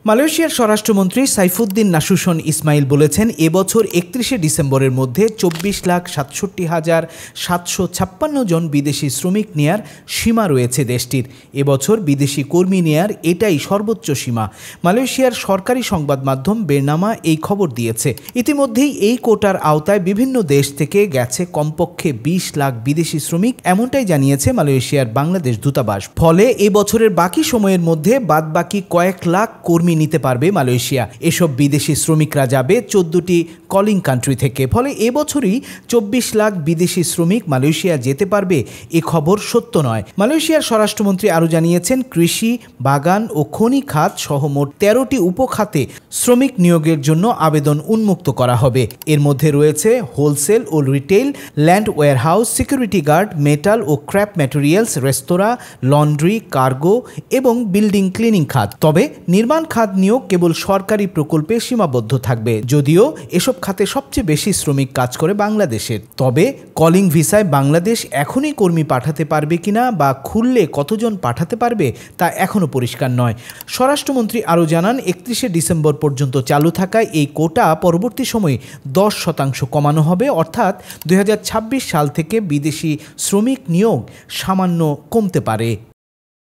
মালয়েশিয়ার স্বরাষ্ট্রমন্ত্রী সাইফুদ্দিন নাসুশন ইসমাইল বলেছেন, এবছর ৩১শে ডিসেম্বরের মধ্যে ২৪,৬৭,৭৫৬ জন বিদেশি শ্রমিক নেয়ার সীমা রয়েছে দেশটির। এবছর বিদেশি কর্মী নেয়ার এটাই সর্বোচ্চ সীমা। মালয়েশিয়ার সরকারি সংবাদ মাধ্যম বেরনামা এই খবর দিয়েছে। ইতিমধ্যেই এই কোটার আওতায় বিভিন্ন দেশ থেকে গেছে কমপক্ষে ২০ লাখ বিদেশি শ্রমিক, এমনটাই জানিয়েছে মালয়েশিয়ার বাংলাদেশ দূতাবাস। ফলে এবছরের বাকি সময়ের মধ্যে বাদবাকি কয়েক লাখ কর্মী নিতে পারবে মালয়েশিয়া। এসব বিদেশি শ্রমিকরা যাবে ১৪টি কলিং কান্ট্রি থেকে। ফলে এবছরই ২৪ লাখ বিদেশি শ্রমিক মালয়েশিয়া যেতে পারবে, এ খবর সত্য নয়। মালয়েশিয়ার স্বরাষ্ট্রমন্ত্রী আরও জানিয়েছেন, কৃষি, বাগান ও খনি খাত সহ মোট ১৩টি উপখাতে শ্রমিক নিয়োগের জন্য আবেদন উন্মুক্ত করা হবে। এর মধ্যে রয়েছে হোলসেল ও retail, land warehouse, security guard, metal ও scrap materials, restaurant, laundry, cargo এবং বিল্ডিং ক্লিনিং খাত। তবে নির্মাণ খাত নিয়োগ কেবল সরকারি প্রকল্পে সীমাবদ্ধ থাকবে, যদিও এসব খাতে সবচেয়ে বেশি শ্রমিক কাজ করে বাংলাদেশের। তবে কলিং ভিসায় বাংলাদেশ এখনই কর্মী পাঠাতে পারবে কিনা বা খুললে কতজন পাঠাতে পারবে তা এখনও পরিষ্কার নয়। স্বরাষ্ট্রমন্ত্রী আরও জানান, ৩১শে ডিসেম্বর পর্যন্ত চালু থাকায় এই কোটা পরবর্তী সময়ে ১০% কমানো হবে, অর্থাৎ ২০২৬ সাল থেকে বিদেশি শ্রমিক নিয়োগ সামান্য কমতে পারে।